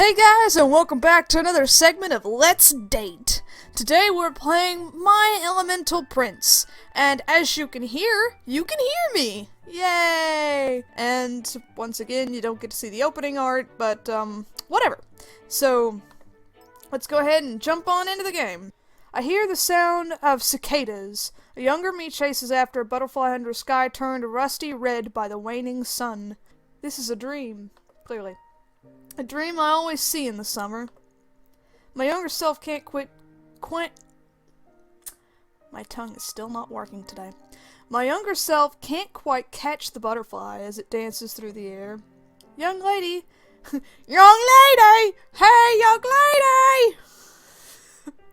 Hey guys, and welcome back to another segment of Let's Date. Today we're playing My Elemental Prince, and as you can hear me! Yay! And once again, you don't get to see the opening art, but whatever. So, let's go ahead and jump on into the game. I hear the sound of cicadas. A younger me chases after a butterfly under a sky turned rusty red by the waning sun. This is a dream, clearly. A dream I always see in the summer. My younger self can't My tongue is still not working today. My younger self can't quite catch the butterfly as it dances through the air. Young lady! Young lady! Hey, young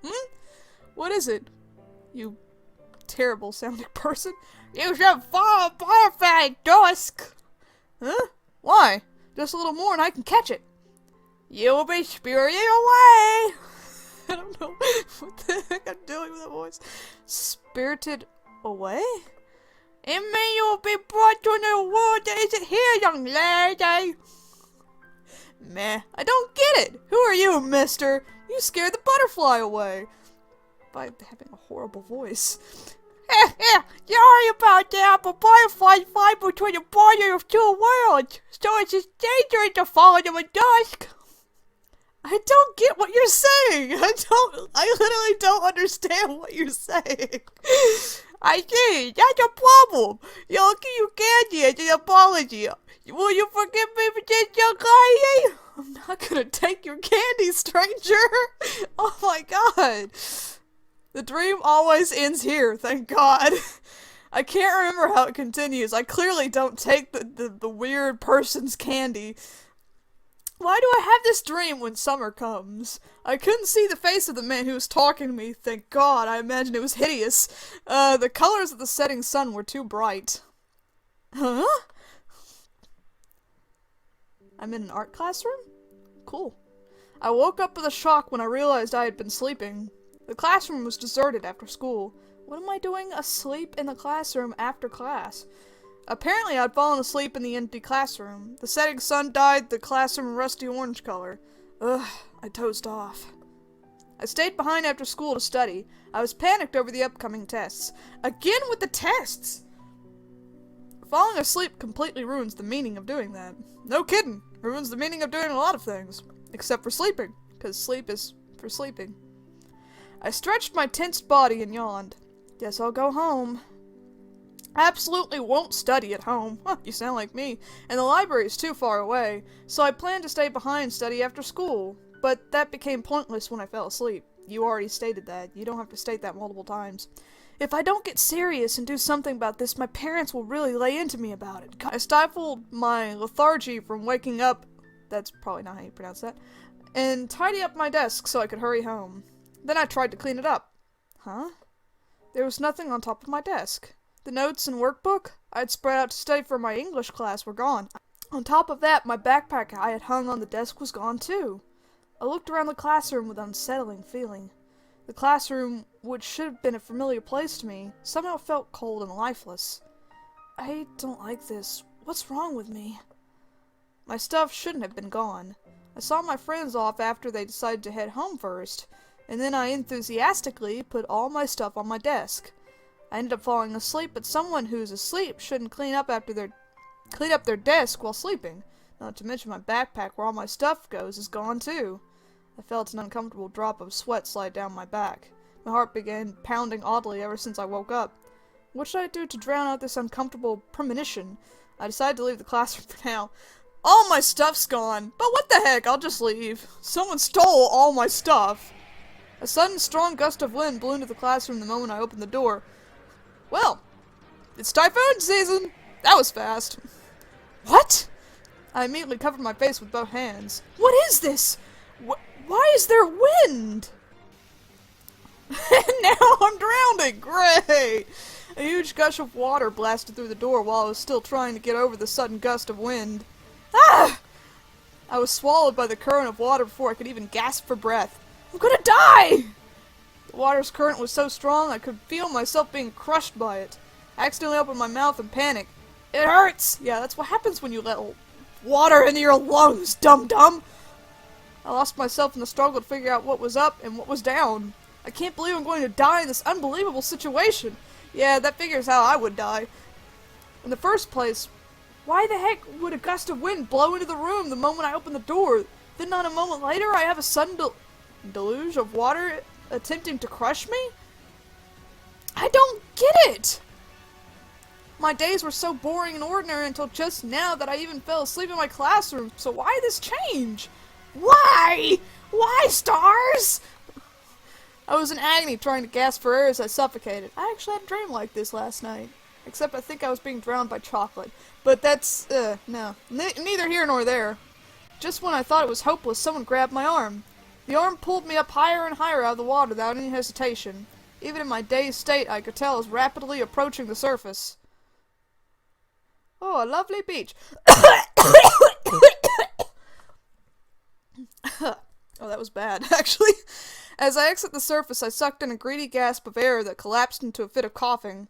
lady! What is it? You terrible sounding person. You should follow a butterfly at dusk! Huh? Why? Just a little more and I can catch it. You'll be spirited away! I don't know what the heck I'm doing with that voice. Spirited away? It means you'll be brought to a new world that isn't here, young lady! Meh, I don't get it! Who are you, mister? You scared the butterfly away! By having a horrible voice. Sorry about that, but butterflies fly between the border of two worlds, so it's just dangerous to follow them at dusk. I don't get what you're saying. I literally don't understand what you're saying. I see, that's a problem. I'll give you candy as an apology. Will you forgive me for this, young lady? I'm not gonna take your candy, stranger. Oh my god. The dream always ends here, thank God. I can't remember how it continues. I clearly don't take the weird person's candy. Why do I have this dream when summer comes? I couldn't see the face of the man who was talking to me, thank God. I imagine it was hideous. The colors of the setting sun were too bright. Huh? I'm in an art classroom? Cool. I woke up with a shock when I realized I had been sleeping. The classroom was deserted after school. What am I doing asleep in the classroom after class? Apparently I'd fallen asleep in the empty classroom. The setting sun dyed the classroom a rusty orange color. Ugh, I dozed off. I stayed behind after school to study. I was panicked over the upcoming tests. Again with the tests! Falling asleep completely ruins the meaning of doing that. No kidding! Ruins the meaning of doing a lot of things. Except for sleeping, because sleep is for sleeping. I stretched my tensed body and yawned. Guess I'll go home. Absolutely won't study at home. Huh, you sound like me. And the library is too far away, so I planned to stay behind and study after school. But that became pointless when I fell asleep. You already stated that. You don't have to state that multiple times. If I don't get serious and do something about this, my parents will really lay into me about it. I stifled my lethargy from waking up, that's probably not how you pronounce that, and tidy up my desk so I could hurry home. Then I tried to clean it up. Huh? There was nothing on top of my desk. The notes and workbook I had spread out to study for my English class were gone. On top of that, my backpack I had hung on the desk was gone too. I looked around the classroom with an unsettling feeling. The classroom, which should have been a familiar place to me, somehow felt cold and lifeless. I don't like this. What's wrong with me? My stuff shouldn't have been gone. I saw my friends off after they decided to head home first, and then I enthusiastically put all my stuff on my desk. I ended up falling asleep, but someone who's asleep shouldn't clean up their desk while sleeping. Not to mention my backpack where all my stuff goes is gone too. I felt an uncomfortable drop of sweat slide down my back. My heart began pounding oddly ever since I woke up. What should I do to drown out this uncomfortable premonition? I decided to leave the classroom for now. All my stuff's gone, but what the heck, I'll just leave. Someone stole all my stuff. A sudden strong gust of wind blew into the classroom the moment I opened the door. Well, it's typhoon season! That was fast. What? I immediately covered my face with both hands. What is this? Why is there wind? And now I'm drowning! Great! A huge gush of water blasted through the door while I was still trying to get over the sudden gust of wind. Ah! I was swallowed by the current of water before I could even gasp for breath. I'm gonna die! The water's current was so strong I could feel myself being crushed by it. I accidentally opened my mouth in panic. It hurts! Yeah, that's what happens when you let water into your lungs, dum-dum! I lost myself in the struggle to figure out what was up and what was down. I can't believe I'm going to die in this unbelievable situation. Yeah, that figures how I would die. In the first place, why the heck would a gust of wind blow into the room the moment I open the door? Then not a moment later, I have a sudden deluge of water attempting to crush me? I don't get it! My days were so boring and ordinary until just now that I even fell asleep in my classroom, so why this change? Why? Why, stars? I was in agony trying to gasp for air as I suffocated. I actually had a dream like this last night. Except I think I was being drowned by chocolate. But that's, no. Neither here nor there. Just when I thought it was hopeless, someone grabbed my arm. The arm pulled me up higher and higher out of the water without any hesitation. Even in my dazed state, I could tell I was rapidly approaching the surface. Oh, a lovely beach. Oh, that was bad, actually. As I exit the surface, I sucked in a greedy gasp of air that collapsed into a fit of coughing.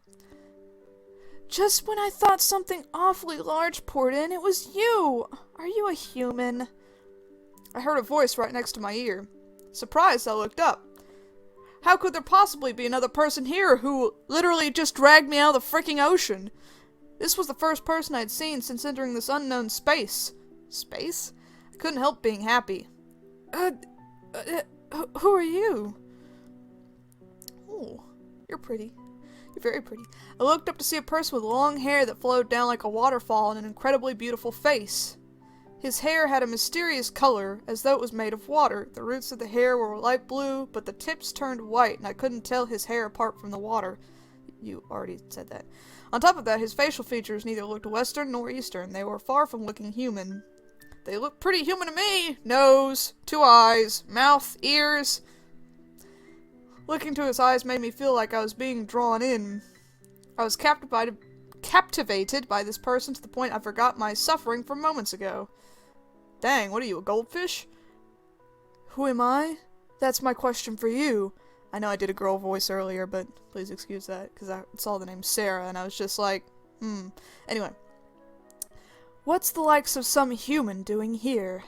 Just when I thought something awfully large poured in, it was you! Are you a human? I heard a voice right next to my ear. Surprised, I looked up. How could there possibly be another person here who literally just dragged me out of the freaking ocean? This was the first person I'd seen since entering this unknown space. Space? I couldn't help being happy. Who are you? Oh, you're pretty. You're very pretty. I looked up to see a person with long hair that flowed down like a waterfall and an incredibly beautiful face. His hair had a mysterious color, as though it was made of water. The roots of the hair were light blue, but the tips turned white, and I couldn't tell his hair apart from the water. You already said that. On top of that, his facial features neither looked Western nor Eastern. They were far from looking human. They looked pretty human to me. Nose, 2 eyes, mouth, ears. Looking to his eyes made me feel like I was being drawn in. I was captivated by this person to the point I forgot my suffering from moments ago. Dang, what are you, a goldfish? Who am I? That's my question for you. I know I did a girl voice earlier, but please excuse that, because I saw the name Sarah, and I was just like, Anyway. What's the likes of some human doing here?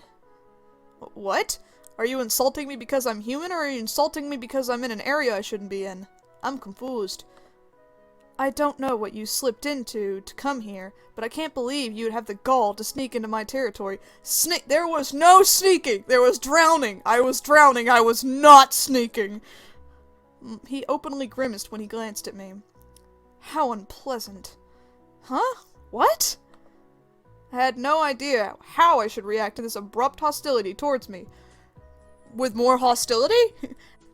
What? Are you insulting me because I'm human, or are you insulting me because I'm in an area I shouldn't be in? I'm confused. I don't know what you slipped into to come here, but I can't believe you'd have the gall to sneak into my territory. There was no sneaking! There was drowning! I was drowning! I was not sneaking! He openly grimaced when he glanced at me. How unpleasant. Huh? What? I had no idea how I should react to this abrupt hostility towards me. With more hostility?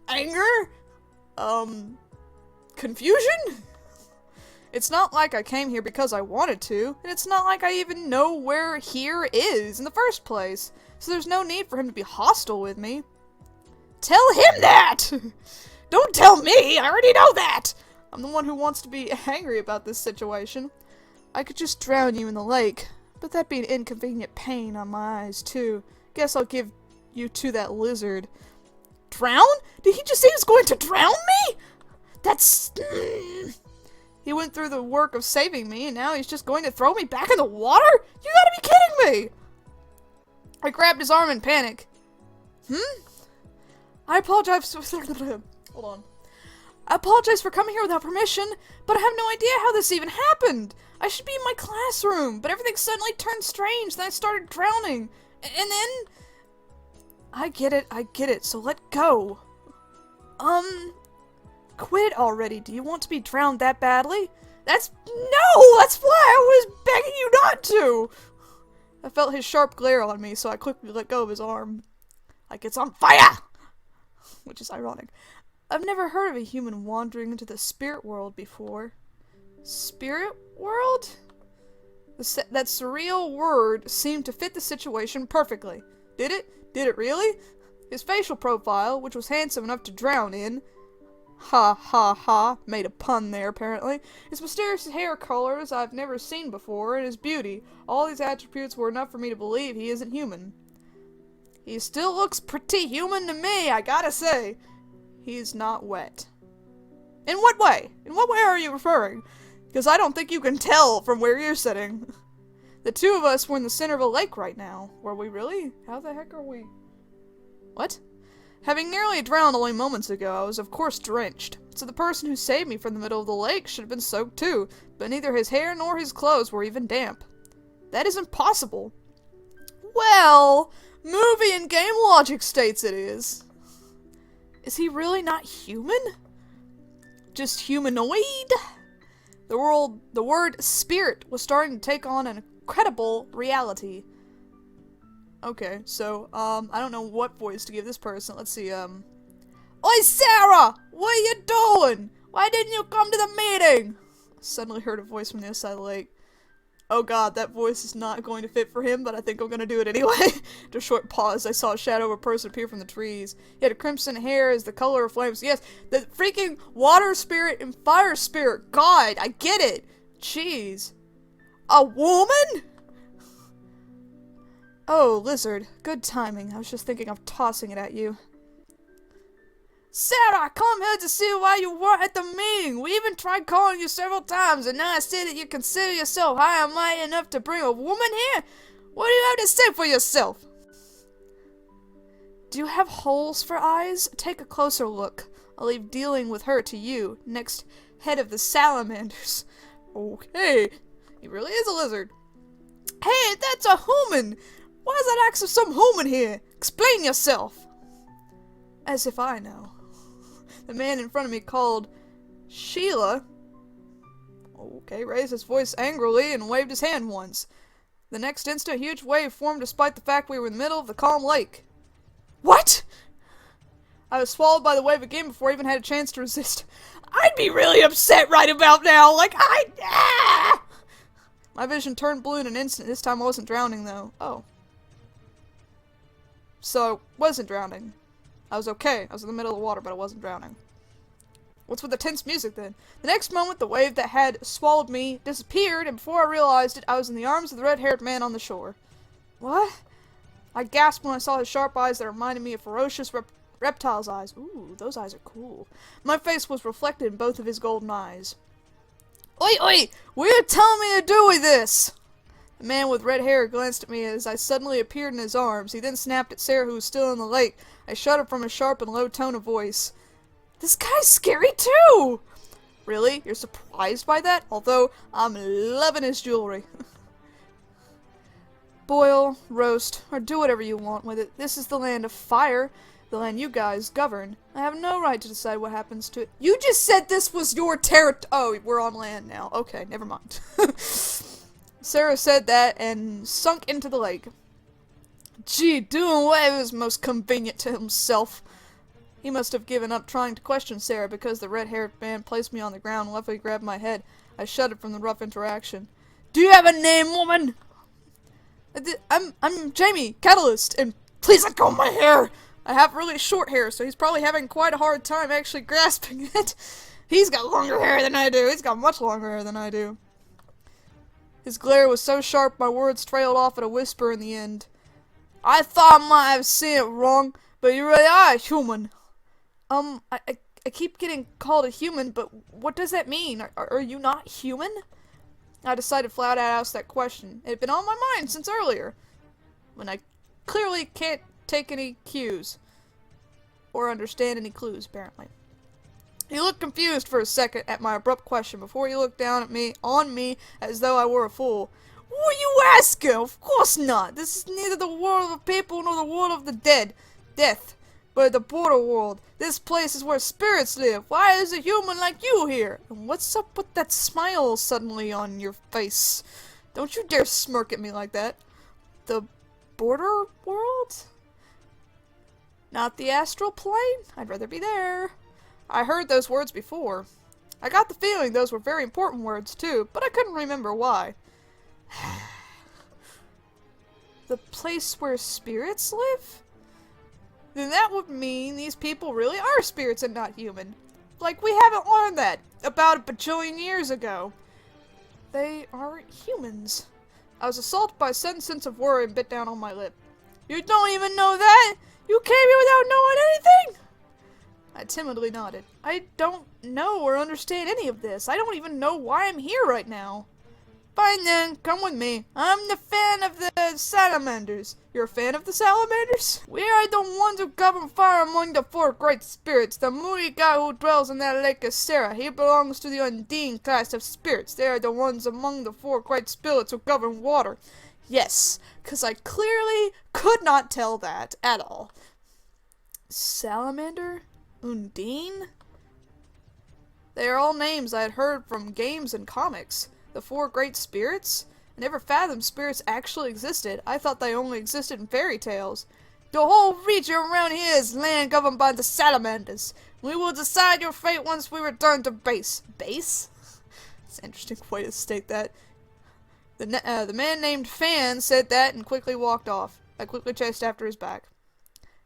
Anger? Confusion? It's not like I came here because I wanted to, and it's not like I even know where here is in the first place, so there's no need for him to be hostile with me. Tell him that! Don't tell me! I already know that! I'm the one who wants to be angry about this situation. I could just drown you in the lake, but that'd be an inconvenient pain on my eyes, too. Guess I'll give you to that lizard. Drown? Did he just say he was going to drown me? That's... He went through the work of saving me, and now he's just going to throw me back in the water? You gotta be kidding me! I grabbed his arm in panic. I apologize. Hold on. I apologize for coming here without permission, but I have no idea how this even happened. I should be in my classroom, but everything suddenly turned strange, then I started drowning. And then... I get it, so let go. Quit it already. Do you want to be drowned that badly? No! That's why I was begging you not to! I felt his sharp glare on me, so I quickly let go of his arm. Like it's on fire! Which is ironic. I've never heard of a human wandering into the spirit world before. Spirit world? That surreal word seemed to fit the situation perfectly. Did it? Did it really? His facial profile, which was handsome enough to drown in, ha ha ha, made a pun there apparently, his mysterious hair colors I've never seen before, and his beauty, all these attributes were enough for me to believe he isn't human. He still looks pretty human to me, I gotta say. He's not wet. In what way? In what way are you referring? Because I don't think you can tell from where you're sitting. The two of us were in the center of a lake right now. Were we really? How the heck are we? What? Having nearly drowned only moments ago, I was of course drenched. So the person who saved me from the middle of the lake should have been soaked too, but neither his hair nor his clothes were even damp. That is impossible. Well, movie and game logic states it is. Is he really not human? Just humanoid? The word spirit was starting to take on an incredible reality. Okay, so, I don't know what voice to give this person. Let's see, Oi, Sarah! What are you doing? Why didn't you come to the meeting? I suddenly heard a voice from the other side of the lake. Oh god, that voice is not going to fit for him, but I think I'm gonna do it anyway. After a short pause, I saw a shadow of a person appear from the trees. He had a crimson hair as the color of flames. Yes, the freaking water spirit and fire spirit. God, I get it. Jeez. A woman? Oh, lizard. Good timing. I was just thinking of tossing it at you. Sarah, I come here to see why you weren't at the meeting. We even tried calling you several times, and now I see that you consider yourself high and mighty enough to bring a woman here? What do you have to say for yourself? Do you have holes for eyes? Take a closer look. I'll leave dealing with her to you, next head of the salamanders. Okay, he really is a lizard. Hey, that's a human! Why is that axe of some human here? Explain yourself! As if I know. The man in front of me called Sheila. Okay, raised his voice angrily and waved his hand once. The next instant, a huge wave formed despite the fact we were in the middle of the calm lake. What? I was swallowed by the wave again before I even had a chance to resist. I'd be really upset right about now. My vision turned blue in an instant. This time I wasn't drowning, though. Oh. So, I wasn't drowning. I was okay. I was in the middle of the water, but I wasn't drowning. What's with the tense music, then? The next moment, the wave that had swallowed me disappeared, and before I realized it, I was in the arms of the red-haired man on the shore. What? I gasped when I saw his sharp eyes that reminded me of ferocious reptile's eyes. Ooh, those eyes are cool. My face was reflected in both of his golden eyes. Oi, oi! What are you telling me to do with this? The man with red hair glanced at me as I suddenly appeared in his arms. He then snapped at Sarah, who was still in the lake. I shuddered from his sharp and low tone of voice. This guy's scary too! Really? You're surprised by that? Although, I'm loving his jewelry. Boil, roast, or do whatever you want with it. This is the land of fire. The land you guys govern. I have no right to decide what happens to it. You just said this was your territory. Oh, we're on land now. Okay, never mind. Sarah said that and sunk into the lake. Gee, doing whatever was most convenient to himself. He must have given up trying to question Sarah because the red-haired man placed me on the ground and lovingly grabbed my head. I shuddered from the rough interaction. Do you have a name, woman? I'm Jamie, Catalyst, and please let go of my hair! I have really short hair, so he's probably having quite a hard time actually grasping it. He's got longer hair than I do. He's got much longer hair than I do. His glare was so sharp my words trailed off at a whisper in the end. I thought I might have seen it wrong, but you really are a human. I keep getting called a human, but what does that mean? Are you not human? I decided flat out to ask that question. It had been on my mind since earlier, when I clearly can't take any cues. Or understand any clues, apparently. He looked confused for a second at my abrupt question before he looked down at me, on me, as though I were a fool. What are you asking? Of course not. This is neither the world of the people nor the world of the death, but the border world. This place is where spirits live. Why is a human like you here? And what's up with that smile suddenly on your face? Don't you dare smirk at me like that. The border world? Not the astral plane? I'd rather be there. I heard those words before. I got the feeling those were very important words, too, but I couldn't remember why. The place where spirits live? Then that would mean these people really are spirits and not human. Like we haven't learned that about a bajillion years ago. They aren't humans. I was assaulted by a sudden sense of worry and bit down on my lip. You don't even know that? You came here without knowing anything? I timidly nodded. I don't know or understand any of this. I don't even know why I'm here right now. Fine then, come with me. I'm the fan of the salamanders. You're a fan of the salamanders? We are the ones who govern fire among the four great spirits. The moody guy who dwells in that lake is Sarah. He belongs to the Undine class of spirits. They are the ones among the four great spirits who govern water. Yes, because I clearly could not tell that at all. Salamander? Undine? They are all names I had heard from games and comics. The four great spirits? I never fathomed spirits actually existed. I thought they only existed in fairy tales. The whole region around here is land governed by the salamanders. We will decide your fate once we return to base. Base? It's an interesting way to state that. The man named Fan said that and quickly walked off. I quickly chased after his back.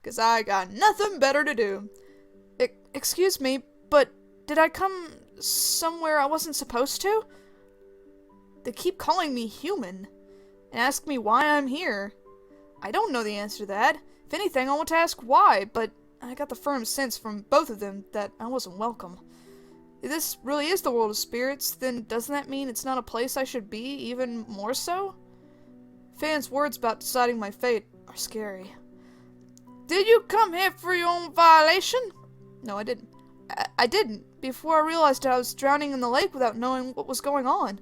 'Cause I got nothing better to do. Excuse me, but did I come somewhere I wasn't supposed to? They keep calling me human, and ask me why I'm here. I don't know the answer to that. If anything, I want to ask why, but I got the firm sense from both of them that I wasn't welcome. If this really is the world of spirits, then doesn't that mean it's not a place I should be, even more so? Fan's words about deciding my fate are scary. Did you come here for your own violation? No, I didn't. I didn't, before I realized I was drowning in the lake without knowing what was going on.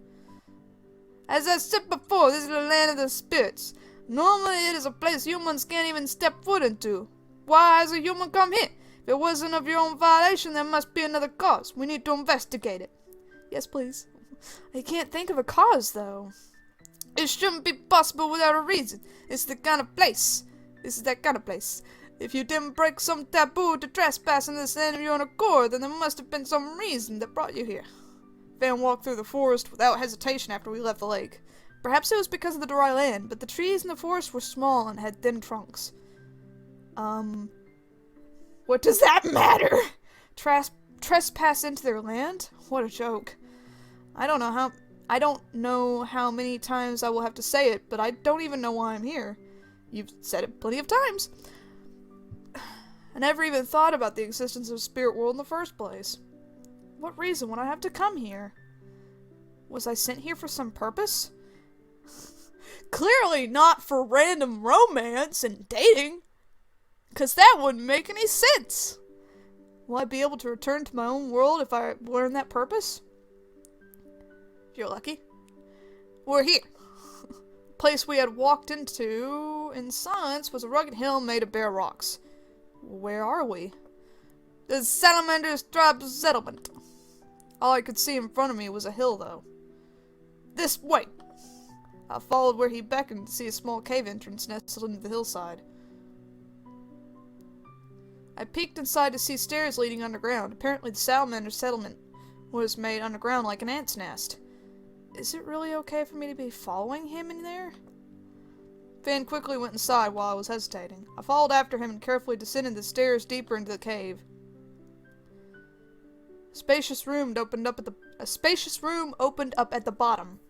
As I said before, this is the land of the spirits. Normally it is a place humans can't even step foot into. Why has a human come here? If it wasn't of your own violation, there must be another cause. We need to investigate it. Yes, please. I can't think of a cause, though. It shouldn't be possible without a reason. It's the kind of place. This is that kind of place. If you didn't break some taboo to trespass in this land of your own accord, then there must have been some reason that brought you here. Fan walked through the forest without hesitation after we left the lake. Perhaps it was because of the dry land, but the trees in the forest were small and had thin trunks. What does that matter? Trespass into their land? What a joke. I don't know how many times I will have to say it, but I don't even know why I'm here. You've said it plenty of times. I never even thought about the existence of a spirit world in the first place. What reason would I have to come here? Was I sent here for some purpose? Clearly not for random romance and dating. 'Cause that wouldn't make any sense. Will I be able to return to my own world if I learn that purpose? If you're lucky. We're here. The place we had walked into in silence was a rugged hill made of bare rocks. Where are we? The Salamander's tribe settlement. All I could see in front of me was a hill, though. This way! I followed where he beckoned to see a small cave entrance nestled into the hillside. I peeked inside to see stairs leading underground. Apparently the Salamander settlement was made underground like an ant's nest. Is it really okay for me to be following him in there? Fan quickly went inside while I was hesitating. I followed after him and carefully descended the stairs deeper into the cave. A spacious room opened up at the bottom.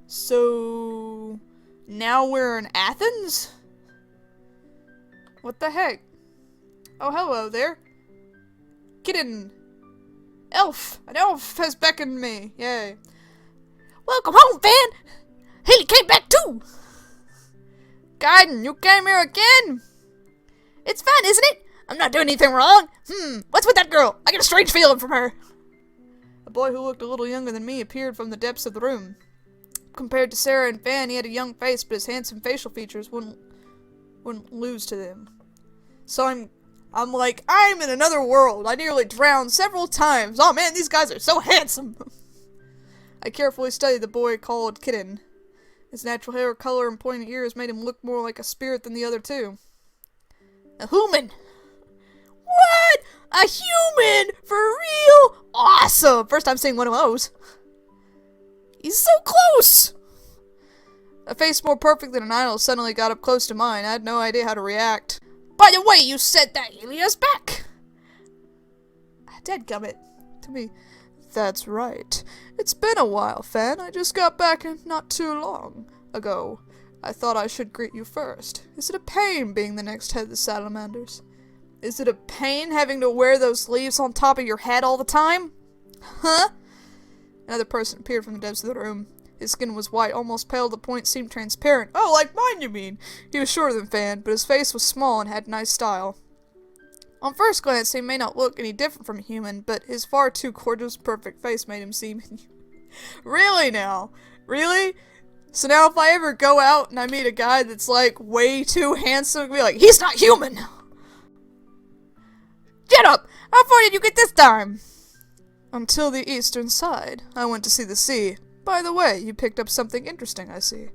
So now we're in Athens? What the heck? Oh, hello there. Kitten. Elf! An elf has beckoned me. Yay. Welcome home, Fan! Haley came back too! Gaiden, you came here again? It's fine, isn't it? I'm not doing anything wrong. What's with that girl? I get a strange feeling from her. A boy who looked a little younger than me appeared from the depths of the room. Compared to Sarah and Fan, he had a young face, but his handsome facial features wouldn't lose to them. So I'm like, I'm in another world. I nearly drowned several times. Oh man, these guys are so handsome. I carefully studied the boy called Kitten. His natural hair color and pointed ears made him look more like a spirit than the other two. A human! What? A human? For real? Awesome! First time seeing one of those. He's so close! A face more perfect than an idol suddenly got up close to mine. I had no idea how to react. By the way, you said that Elia's back! Dadgummit. To me. That's right. It's been a while, Fan. I just got back not too long ago. I thought I should greet you first. Is it a pain being the next head of the Salamanders? Is it a pain having to wear those leaves on top of your head all the time? Huh? Another person appeared from the depths of the room. His skin was white, almost pale to the point it seemed transparent. Oh, like mine, you mean? He was shorter than Fan, but his face was small and had nice style. On first glance, he may not look any different from a human, but his far too gorgeous, perfect face made him seem... Really now? Really? So now if I ever go out and I meet a guy that's like way too handsome, I'll be like, he's not human! Get up! How far did you get this time? Until the eastern side. I went to see the sea. By the way, you picked up something interesting, I see.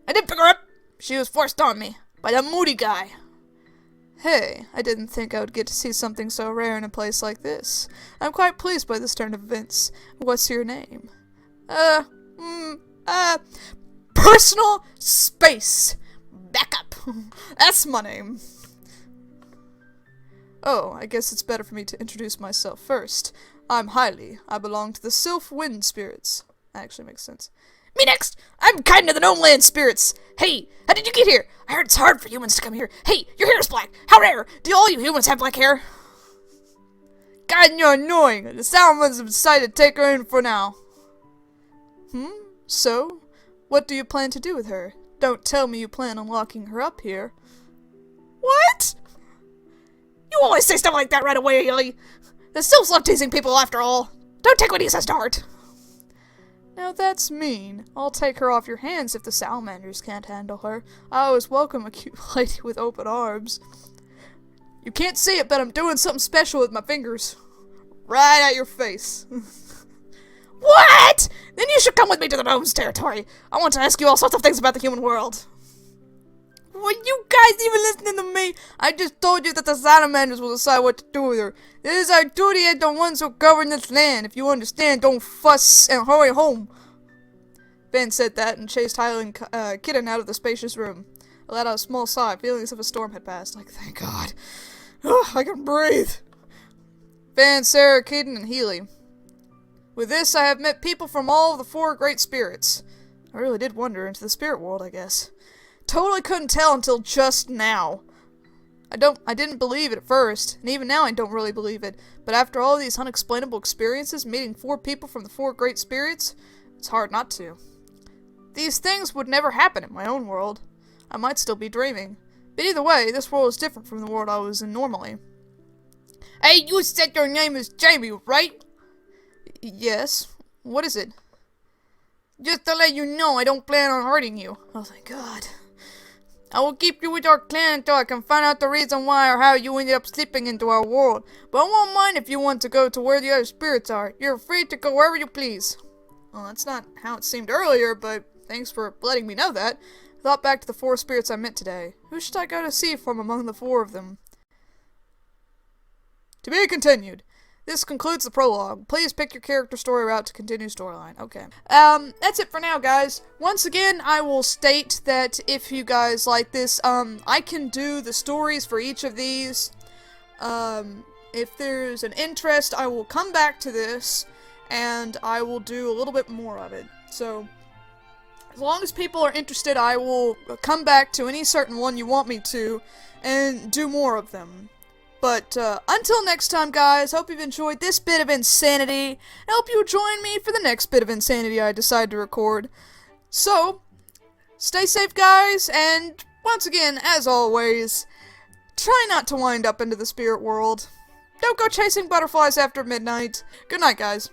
I didn't pick her up! She was forced on me. By the moody guy. Hey, I didn't think I would get to see something so rare in a place like this. I'm quite pleased by this turn of events. What's your name? Personal Space Backup. That's my name. Oh, I guess it's better for me to introduce myself first. I'm Hailey. I belong to the Sylph Wind Spirits. That actually makes sense. Me next! I'm kind of the Gnome Land Spirits! Hey, how did you get here? I heard it's hard for humans to come here. Hey, your hair is black! How rare! Do all you humans have black hair? God, you're annoying! The Salamans have decided to take her in for now. So? What do you plan to do with her? Don't tell me you plan on locking her up here. What? You always say stuff like that right away, Hailey! The Sylphs love teasing people after all. Don't take what he says to heart. Now that's mean. I'll take her off your hands if the salamanders can't handle her. I always welcome a cute lady with open arms. You can't see it, but I'm doing something special with my fingers. Right at your face. What? Then you should come with me to the gnomes' territory. I want to ask you all sorts of things about the human world. Were you guys even listening to me? I just told you that the salamanders will decide what to do with her. This is our duty as the ones who govern this land. If you understand, don't fuss and hurry home. Ben said that and chased Highland Kitten out of the spacious room. I let out a small sigh, feeling as if a storm had passed. Like, thank God. Oh, I can breathe. Ben, Sarah, Kitten, and Hailey. With this, I have met people from all of the 4 great spirits. I really did wander into the spirit world, I guess. Totally couldn't tell until just now. I didn't believe it at first, and even now I don't really believe it, but after all these unexplainable experiences, meeting 4 people from the 4 great spirits, it's hard not to. These things would never happen in my own world. I might still be dreaming. But either way, this world is different from the world I was in normally. Hey, you said your name is Jamie, right? Yes. What is it? Just to let you know, I don't plan on hurting you. Oh, thank God. I will keep you with our clan until I can find out the reason why or how you ended up slipping into our world. But I won't mind if you want to go to where the other spirits are. You're free to go wherever you please. Well, that's not how it seemed earlier, but thanks for letting me know that. I thought back to the 4 spirits I met today. Who should I go to see from among the 4 of them? To be continued. This concludes the prologue. Please pick your character story route to continue storyline. Okay. That's it for now, guys. Once again, I will state that if you guys like this, I can do the stories for each of these. If there's an interest, I will come back to this, and I will do a little bit more of it. So, as long as people are interested, I will come back to any certain one you want me to, and do more of them. But, until next time, guys, hope you've enjoyed this bit of insanity, and hope you join me for the next bit of insanity I decide to record. So, stay safe, guys, and, once again, as always, try not to wind up into the spirit world. Don't go chasing butterflies after midnight. Good night, guys.